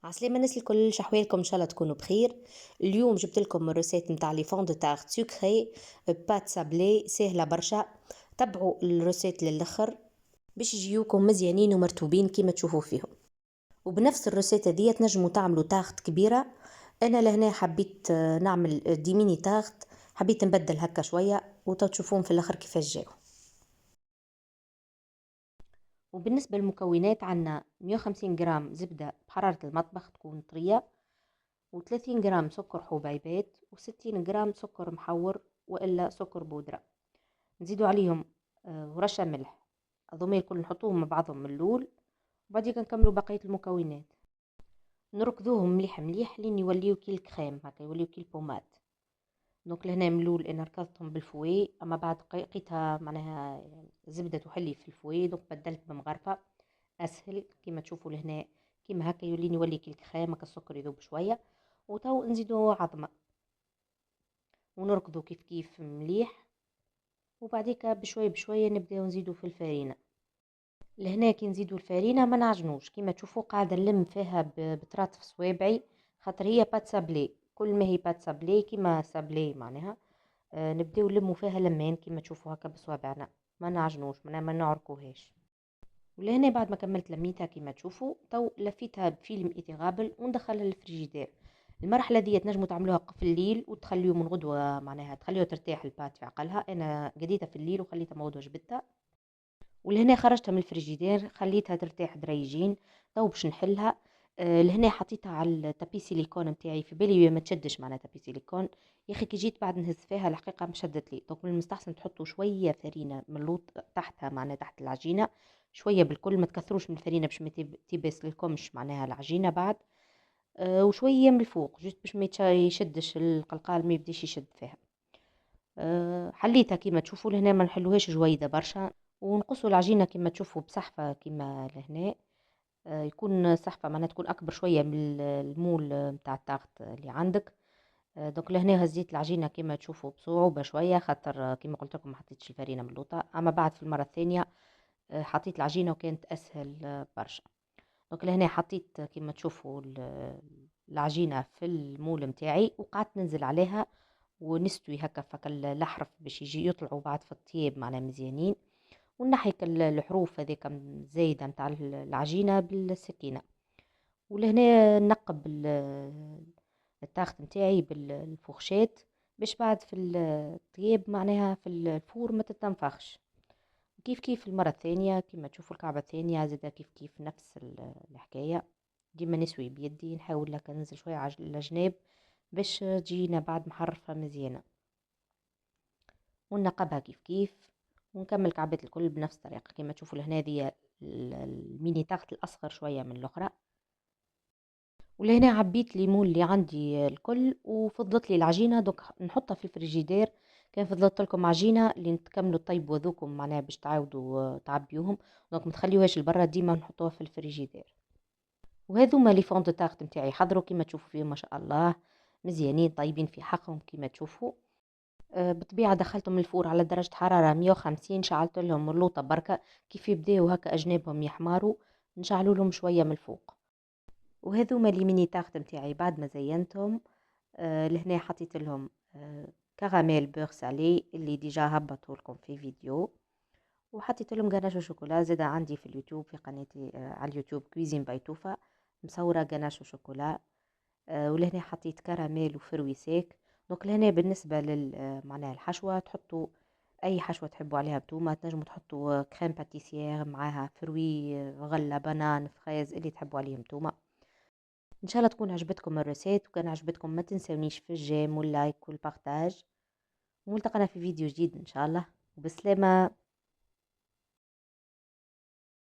عسلامة الناس الكل، شحوالكم ان شاء الله تكونوا بخير. اليوم جبت لكم الروسيت نتاع لي فون دو تارت سكري بات سابلي سهله برشا. تبعوا الروسيت للاخر باش يجيوكم مزيانين ومرتوبين كيما تشوفوا فيهم. وبنفس الروسيت هذه تنجموا تعملوا تارت كبيره. انا لهنا حبيت نعمل ديميني تارت، حبيت نبدل هكا شويه وتشوفون في الاخر كيفاش جاو. وبالنسبة للمكونات عنا 150 جرام زبدة بحرارة المطبخ تكون طرية، و30 جرام سكر حبيبات، و60 جرام سكر محور وإلا سكر بودرة. نزيدوا عليهم ورشة ملح. هذوما الكل نحطوهم مع بعضهم من اللول، وبعدين نكملوا بقية المكونات. نركضوهم مليح مليح لين يوليو كي الكريم، هكا يوليو كي البومات. دونك لهنا من اللول انا ركضتهم بالفوي، اما بعد لقيتها معناها زبدة تحلي في الفوي، دونك بدلت بمغرفة اسهل كيما تشوفوا لهنا. كيما هكا يولي كي الكريم، هكا السكر يذوب شوية. وتو نزيدو عظمة ونركضو كيف كيف مليح، وبعديك بشوية بشوية نبداو نزيدو في الفارينة. لهنا كي نزيدو الفارينة ما نعجنوش كيما تشوفوا، قاعدة نلم فيها بطراطف صوابعي، خاطر هي بات سابلي. كل ما هي بات سابلي كيما سابلي معناها نبداو نلمو فيها لمان كيما تشوفوا هكا بصوابعنا، ما نعجنوش معناها ما نعركوهاش. ولهنا بعد ما كملت لميتها كيما تشوفوا، تو لفيتها بفيلم ايتيغابل وندخلها للفريجيدير. المرحله دي تنجموا تعملوها في الليل وتخليو من غدوه، معناها تخليوها ترتاح البات في عقلها. انا قديتها في الليل وخليتها من غدوه جبتها، ولهنا خرجتها من الفريجيدير خليتها ترتاح دريجين. تو باش نحلها. لهنا حطيتها على التابي سيليكون نتاعي، في بالي ما تشدش معنا تابي سيليكون. يا اخي كي جيت بعد نهز فيها الحقيقه ما شدت لي. دونك من المستحسن تحطوا شويه فرينه من اللوط تحتها، معناها تحت العجينه شويه بالكل، ما تكثروش من الفرينه باش ما تيبس لكمش معناها العجينه بعد. وشويه من الفوق جست باش ما يشدش القلقال، ما يبديش يشد فيها. حليتها كيما تشوفوا لهنا، ما نحلوهاش جويده برشا. ونقصوا العجينه كيما تشوفوا بصحفه كيما لهنا. يكون صحفه معناها تكون اكبر شويه من المول نتاع التاغت اللي عندك. دوك لهنا هزيت العجينه كيما تشوفوا بصعوبه شويه، خاطر كيما قلت لكم ما حطيتش الفرينه من اللوطه. اما بعد في المره الثانيه حطيت العجينه وكانت اسهل برشا. دوك لهنا حطيت كيما تشوفوا العجينه في المول متاعي، وقعدت ننزل عليها ونستوي هكا فك الاحرف باش يجي يطلعوا بعد في الطياب معنا مزيانين. ونحيك الحروف هذيك زايده نتاع العجينه بالسكينه. ولهنا نقب التاخت نتاعي بالفوخشات باش بعد في الطياب معناها في الفور ما تتنفخش. كيف كيف المرة الثانية كيما تشوفوا الكعبة الثانية زادا كيف كيف نفس الحكاية. ديما نسوي بيدي، نحاول لك ننزل شوية على الجناب باش تجينا بعد محرفة مزيانة. ونقبها كيف كيف، ونكمل كعبات الكل بنفس الطريقة كيما تشوفوا لهنا. دي الميني تاخت الأصغر شوية من الأخرى. ولهنا عبيت ليمون اللي عندي الكل وفضلت لي العجينة، دوك نحطها في الفريجيدير. كان فضلت لكم عجينة اللي تكملوا طيبوا ذوكم معناها باش تعاودوا تعبيوهم، دونك ما تخليوهاش لبرا، ديما نحطوها في الفريجيدير. وهذوما لي فون دو تارت نتاعي حضروا كيما تشوفوا فيهم ما شاء الله مزيانين طيبين في حقهم كيما تشوفوا. بالطبيعة دخلتهم الفور على درجة حرارة 150، شعلت لهم اللوطة بركة. كيف يبداو هكا أجنابهم يحمروا نشعلوا لهم شوية من الفوق. وهذوما لي ميني تارت نتاعي بعد ما زينتهم. لهنا حطيت لهم كراميل بور سالي اللي ديجا هبطوا لكم في فيديو، وحطيت لهم غناش شوكولا. زاده عندي في اليوتيوب في قناتي على اليوتيوب كويزين بايتوفا مصوره غناش شوكولا. ولهنا حطيت كراميل وفروي ساك. دونك لهنا بالنسبه معناها الحشوه تحطوا اي حشوه تحبوا عليها بتومه، تنجموا تحطوا كريم باتيسير معاها فروي غله بنان فريز اللي تحبوا عليهم تومه. ان شاء الله تكون عجبتكم الريسيت، وكان عجبتكم ما تنسونيش في الجيم واللايك والبارتاج. وملتقنا في فيديو جديد ان شاء الله، وبسلامة.